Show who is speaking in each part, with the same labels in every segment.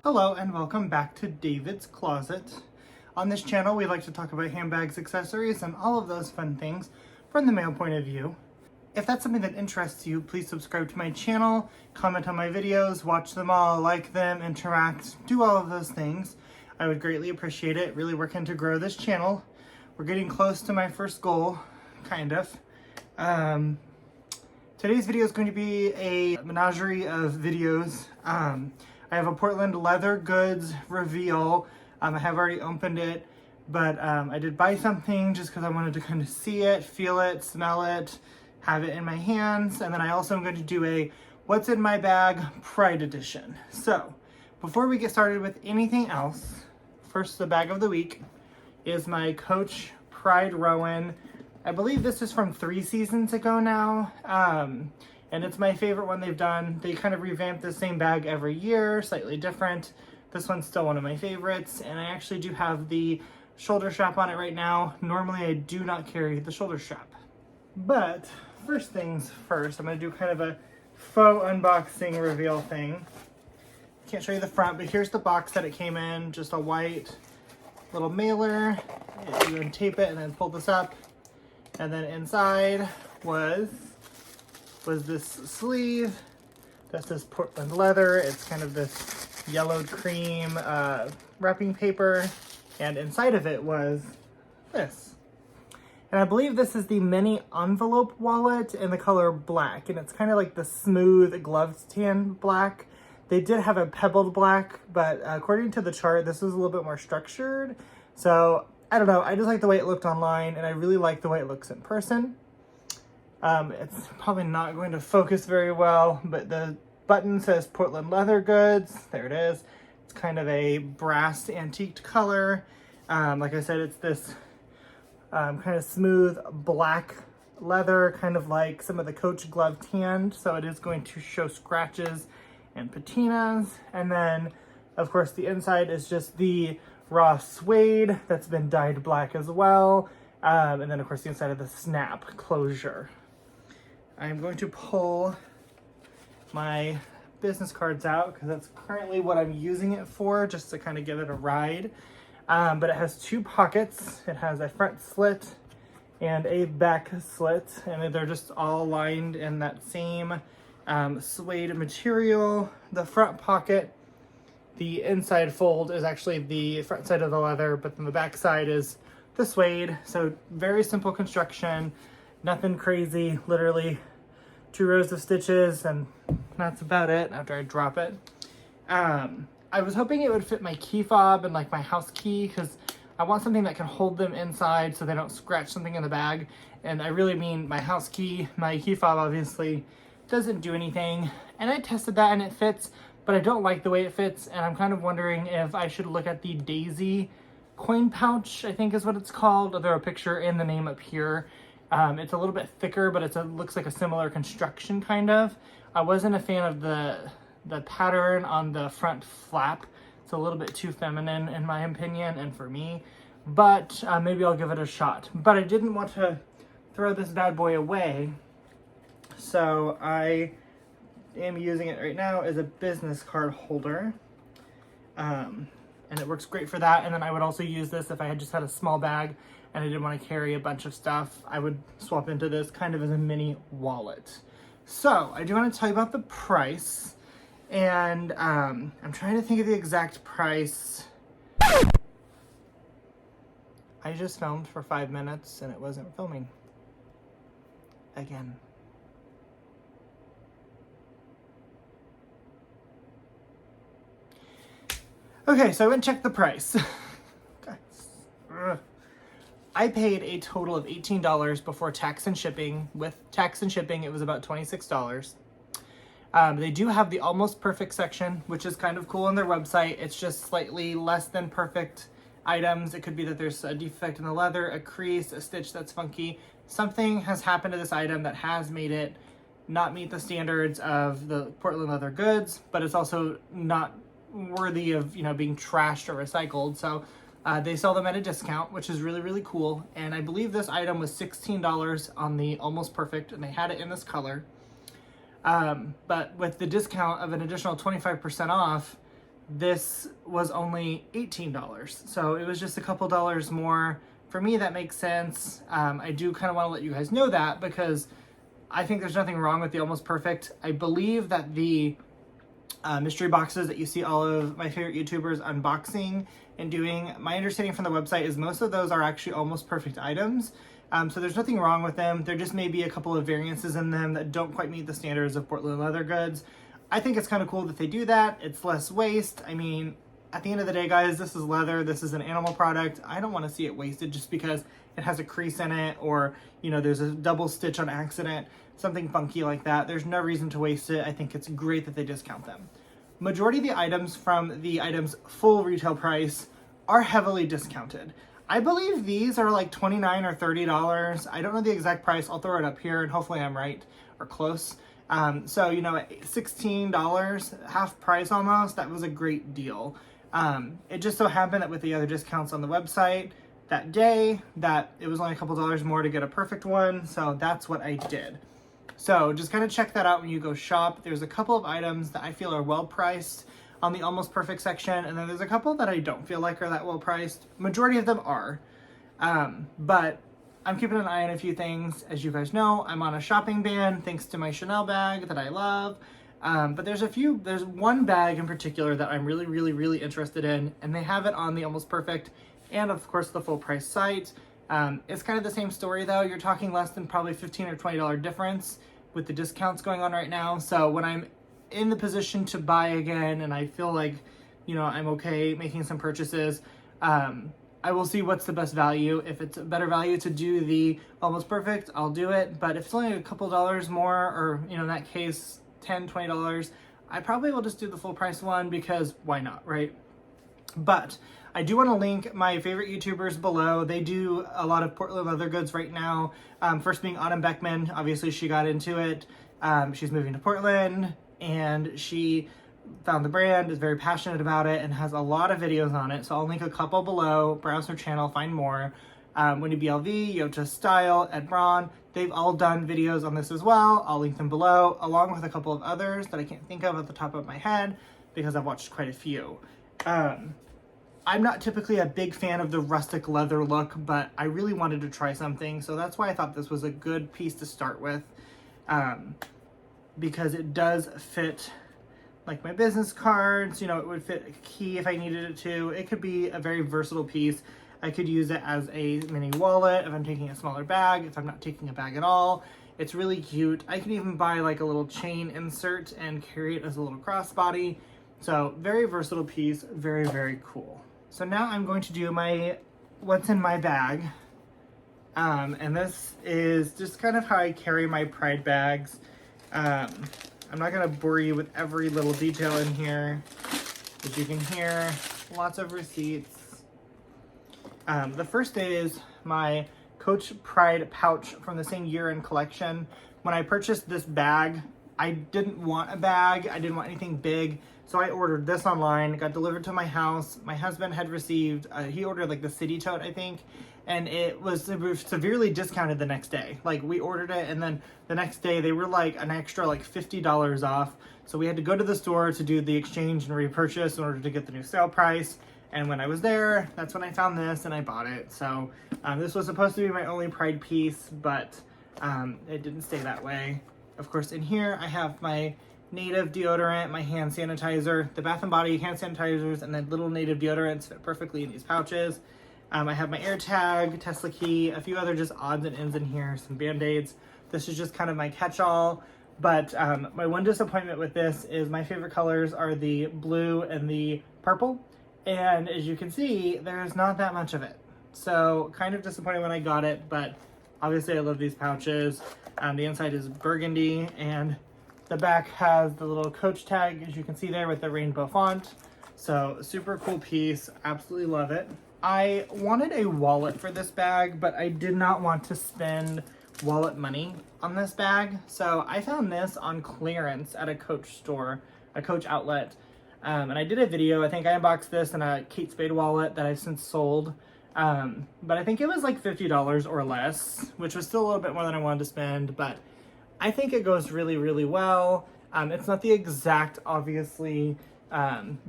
Speaker 1: Hello and welcome back to David's Closet. On this channel we like to talk about handbags, accessories, and all of those fun things from the male point of view. If that's something that interests you, please subscribe to my channel, comment on my videos, watch them all, like them, interact, do all of those things. I would greatly appreciate it. Really working to grow this channel. We're getting close to my first goal, kind of. Today's video is going to be a menagerie of videos. I have a Portland Leather Goods reveal. I have already opened it, but I did buy something just because I wanted to kind of see it, feel it, smell it, have it in my hands. And then I also am going to do a What's in My Bag Pride Edition. So before we get started with anything else, first the bag of the week is my Coach Pride Rowan. I believe this is from 3 seasons ago now. And it's my favorite one they've done. They kind of revamp the same bag every year, slightly different. This one's still one of my favorites, and I actually do have the shoulder strap on it right now. Normally I do not carry the shoulder strap. But first things first, I'm gonna do kind of a faux unboxing reveal thing. Can't show you the front, but here's the box that it came in, just a white little mailer. You untape it and then pull this up. And then inside was this sleeve that says Portland Leather. It's kind of this yellowed cream wrapping paper, and inside of it was this. And I believe this is the mini envelope wallet in the color black, and it's kind of like the smooth gloved tan black. They did have a pebbled black, but according to the chart, this is a little bit more structured. So I don't know, I just like the way it looked online, and I really like the way it looks in person. It's probably not going to focus very well, but the button says Portland Leather Goods. There it is. It's kind of a brass antiqued color. Like I said, it's this kind of smooth black leather, kind of like some of the Coach glove tanned. So it is going to show scratches and patinas. And then, of course, the inside is just the raw suede that's been dyed black as well. And then, of course, the inside of the snap closure. I'm going to pull my business cards out because that's currently what I'm using it for, just to kind of give it a ride. But it has 2 pockets. It has a front slit and a back slit, and they're just all lined in that same suede material. The front pocket, the inside fold is actually the front side of the leather, but then the back side is the suede. So very simple construction. Nothing crazy, literally 2 rows of stitches, and that's about it after I drop it. I was hoping it would fit my key fob and like my house key, because I want something that can hold them inside so they don't scratch something in the bag. And I really mean my house key. My key fob obviously doesn't do anything, and I tested that and it fits, but I don't like the way it fits, and I'm kind of wondering if I should look at the Daisy coin pouch, I think is what it's called. I'll throw a picture in the name up here. It's a little bit thicker, but it looks like a similar construction kind of. I wasn't a fan of the pattern on the front flap. It's a little bit too feminine in my opinion and for me, but maybe I'll give it a shot. But I didn't want to throw this bad boy away, so I am using it right now as a business card holder. And it works great for that. And then I would also use this if I had just had a small bag and I didn't want to carry a bunch of stuff. I would swap into this kind of as a mini wallet. So I do want to tell you about the price, and I'm trying to think of the exact price. I just filmed for 5 minutes and it wasn't filming again. Okay, so I went and checked the price. I paid a total of $18 before tax and shipping. With tax and shipping, it was about $26. They do have the almost perfect section, which is kind of cool on their website. It's just slightly less than perfect items. It could be that there's a defect in the leather, a crease, a stitch that's funky. Something has happened to this item that has made it not meet the standards of the Portland Leather Goods, but it's also not worthy of, you know, being trashed or recycled. So they sell them at a discount, which is really, really cool. And I believe this item was $16 on the Almost Perfect, and they had it in this color. But with the discount of an additional 25% off, this was only $18. So it was just a couple dollars more. For me, that makes sense. I do kind of want to let you guys know that because I think there's nothing wrong with the Almost Perfect. I believe that the mystery boxes that you see all of my favorite YouTubers unboxing and doing, my understanding from the website is most of those are actually Almost Perfect items. So there's nothing wrong with them. There just may be a couple of variances in them that don't quite meet the standards of Portland Leather Goods. I think it's kind of cool that they do that. It's less waste. I mean, at the end of the day, guys, this is leather. This is an animal product. I don't want to see it wasted just because it has a crease in it or, you know, there's a double stitch on accident, something funky like that. There's no reason to waste it. I think it's great that they discount them. Majority of the items from the item's full retail price are heavily discounted. I believe these are like $29 or $30. I don't know the exact price. I'll throw it up here and hopefully I'm right or close. So, you know, $16, half price almost, that was a great deal. It just so happened that with the other discounts on the website that day, that it was only a couple dollars more to get a perfect one. So that's what I did. So just kind of check that out when you go shop. There's a couple of items that I feel are well priced on the Almost Perfect section. And then there's a couple that I don't feel like are that well priced. Majority of them are. But I'm keeping an eye on a few things. As you guys know, I'm on a shopping ban thanks to my Chanel bag that I love. But there's one bag in particular that I'm really interested in, and they have it on the Almost Perfect and of course the full price site. It's kind of the same story though. You're talking less than probably $15 or $20 difference with the discounts going on right now. So when I'm in the position to buy again and I feel like, you know, I'm okay making some purchases, I will see what's the best value. If it's a better value to do the Almost Perfect, I'll do it. But if it's only a couple dollars more, or, you know, in that case, $10, $20, I probably will just do the full price one because why not, right? But I do want to link my favorite YouTubers below. They do a lot of Portland Leather Goods right now. First being Autumn Beckman. Obviously, she got into it. She's moving to Portland, and she found the brand, is very passionate about it, and has a lot of videos on it. So I'll link a couple below. Browse her channel, find more. Wendy BLV, Yota Style, Ed Braun, they've all done videos on this as well. I'll link them below, along with a couple of others that I can't think of at the top of my head because I've watched quite a few. I'm not typically a big fan of the rustic leather look, but I really wanted to try something, so that's why I thought this was a good piece to start with, because it does fit like my business cards. You know, it would fit a key if I needed it to. It could be a very versatile piece. I could use it as a mini wallet if I'm taking a smaller bag, if I'm not taking a bag at all. It's really cute. I could even buy like a little chain insert and carry it as a little crossbody. So very versatile piece, very cool. So now I'm going to do my what's in my bag. And this is just kind of how I carry my Pride bags. I'm not gonna bore you with every little detail in here. As you can hear, lots of receipts. The first is my Coach Pride pouch from the same year-end collection. When I purchased this bag, I didn't want a bag. I didn't want anything big. So I ordered this online. It got delivered to my house. My husband had received, he ordered like the city tote, I think. And it was severely discounted the next day. Like we ordered it and then the next day they were like an extra like $50 off. So we had to go to the store to do the exchange and repurchase in order to get the new sale price. And when I was there, that's when I found this and I bought it. So this was supposed to be my only Pride piece, but it didn't stay that way. Of course, in here I have my Native deodorant, my hand sanitizer, the Bath & Body hand sanitizers, and then little Native deodorants fit perfectly in these pouches. I have my AirTag, Tesla key, a few other just odds and ends in here, some Band-Aids. This is just kind of my catch-all. But my one disappointment with this is my favorite colors are the blue and the purple. And as you can see, there's not that much of it. So kind of disappointed when I got it, but obviously I love these pouches. The inside is burgundy and the back has the little Coach tag, as you can see there, with the rainbow font. So super cool piece, absolutely love it. I wanted a wallet for this bag, but I did not want to spend wallet money on this bag. So I found this on clearance at a Coach store, a Coach outlet. And I did a video. I think I unboxed this in a Kate Spade wallet that I've since sold. But I think it was like $50 or less, which was still a little bit more than I wanted to spend, but I think it goes really well. It's not the exact, obviously,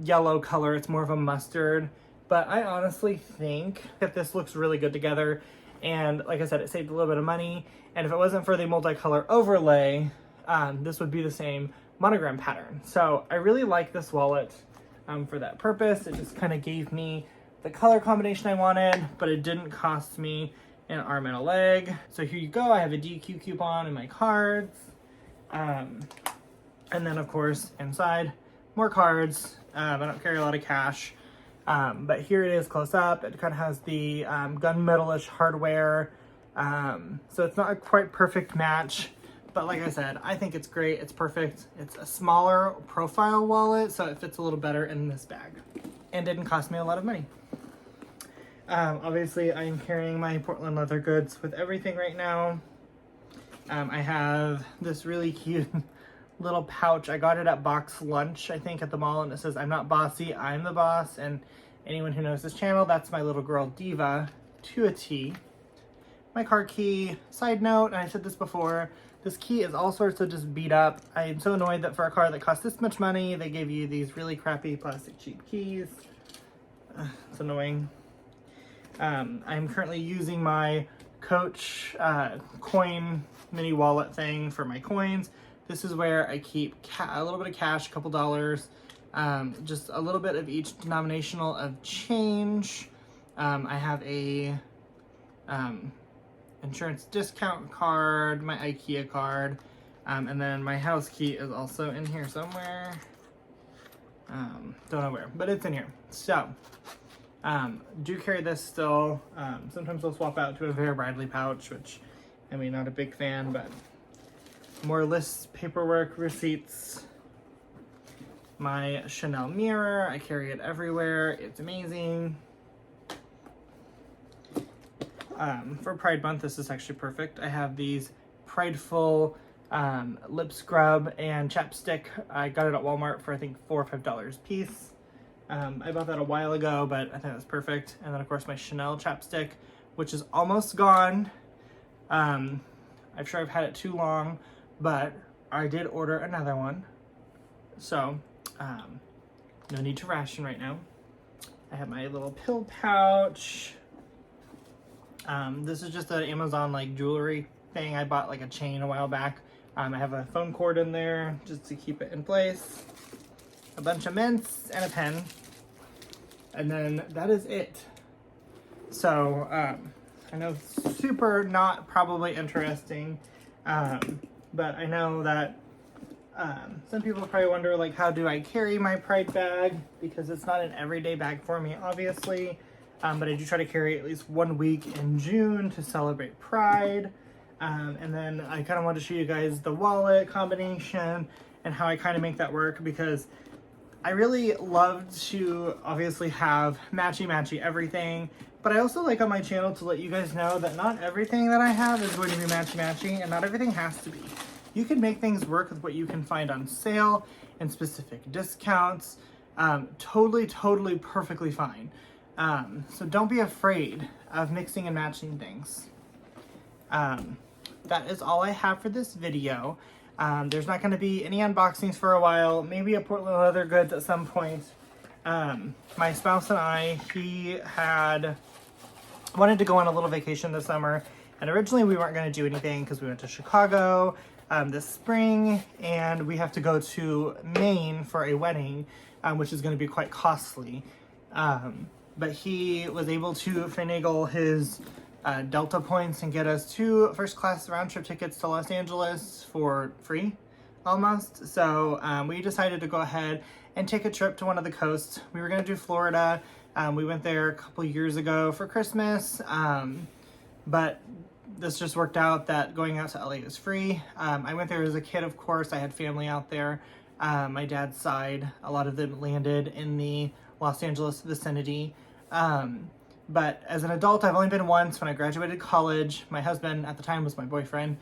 Speaker 1: yellow color. It's more of a mustard, but I honestly think that this looks really good together. And like I said, it saved a little bit of money. And if it wasn't for the multicolor overlay, this would be the same monogram pattern. So I really like this wallet for that purpose. It just kind of gave me the color combination I wanted, but it didn't cost me an arm and a leg. So here you go. I have a DQ coupon in my cards. And then of course inside, more cards. I don't carry a lot of cash. But here it is close up. It kind of has the gunmetal-ish hardware. So it's not a quite perfect match. But like I said, I think it's great. It's perfect. It's a smaller profile wallet, so it fits a little better in this bag. And didn't cost me a lot of money. Obviously, I am carrying my Portland Leather Goods with everything right now. I have this really cute little pouch. I got it at Box Lunch, I think, at the mall, and it says, "I'm not bossy, I'm the boss." And anyone who knows this channel, that's my little girl Diva to a T. My car key. Side note, and I said this before, this key is all sorts of just beat up. I am so annoyed that for a car that costs this much money, they give you these really crappy plastic cheap keys. It's annoying. I'm currently using my Coach coin mini wallet thing for my coins. This is where I keep a little bit of cash, a couple dollars, just a little bit of each denominational of change. I have a insurance discount card, my IKEA card, and then my house key is also in here somewhere. Don't know where, but it's in here. So, do carry this still. Sometimes I'll swap out to a Vera Bradley pouch, which, I mean, not a big fan, but more lists, paperwork, receipts. My Chanel mirror, I carry it everywhere. It's amazing. For Pride Month, this is actually perfect. I have these Prideful lip scrub and chapstick. I got it at Walmart for I think $4 or5 a piece. I bought that a while ago, but I think that's perfect. And then of course my Chanel chapstick, which is almost gone. I'm sure I've had it too long, but I did order another one. So, no need to ration right now. I have my little pill pouch. This is just an Amazon like jewelry thing. I bought like a chain a while back. I have a phone cord in there just to keep it in place. A bunch of mints and a pen. And then that is it. So, I know super not probably interesting, but I know that some people probably wonder, like, how do I carry my Pride bag? Because it's not an everyday bag for me, obviously. But I do try to carry at least 1 week in June to celebrate Pride. And then I kind of want to show you guys the wallet combination and how I kind of make that work, because I really love to obviously have matchy everything. But I also like on my channel to let you guys know that not everything that I have is going to be matchy and not everything has to be. You can make things work with what you can find on sale and specific discounts. Totally, perfectly fine. So don't be afraid of mixing and matching things. That is all I have for this video. There's not going to be any unboxings for a while, maybe a Portland Leather Goods at some point. My spouse and I, he had wanted to go on a little vacation this summer, and originally we weren't going to do anything because we went to Chicago this spring, and we have to go to Maine for a wedding, which is going to be quite costly. But he was able to finagle his Delta points and get us 2 first-class round-trip tickets to Los Angeles for free, almost. So we decided to go ahead and take a trip to one of the coasts. We were going to do Florida. We went there a couple years ago for Christmas, but this just worked out that going out to LA is free. I went there as a kid, of course. I had family out there. My dad's side, a lot of them landed in the Los Angeles vicinity. But as an adult, I've only been once when I graduated college. My husband at the time was my boyfriend,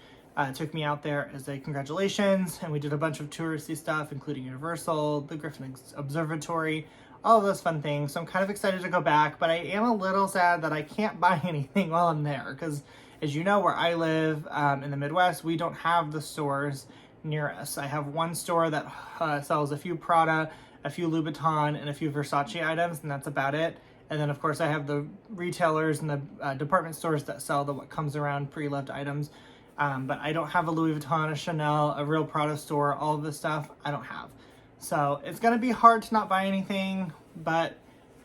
Speaker 1: took me out there as a congratulations, and we did a bunch of touristy stuff, including Universal, the Griffin Observatory, all of those fun things. So I'm kind of excited to go back, but I am a little sad that I can't buy anything while I'm there, because as you know, where I live in the Midwest, we don't have the stores near us. I have one store that sells a few Prada a few Louboutin, and a few Versace items, and that's about it. And then of course I have the retailers and the department stores that sell the what comes around pre-loved items. But I don't have a Louis Vuitton, a Chanel, a real Prada store, all of this stuff I don't have. So it's gonna be hard to not buy anything, but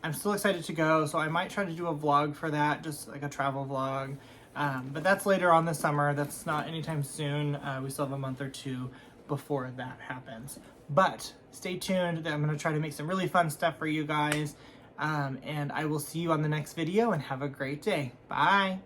Speaker 1: I'm still excited to go. So I might try to do a vlog for that, just like a travel vlog. But that's later on this summer. That's not anytime soon. We still have a month or two before that happens. But stay tuned. I'm gonna try to make some really fun stuff for you guys. And I will see you on the next video, and have a great day. Bye.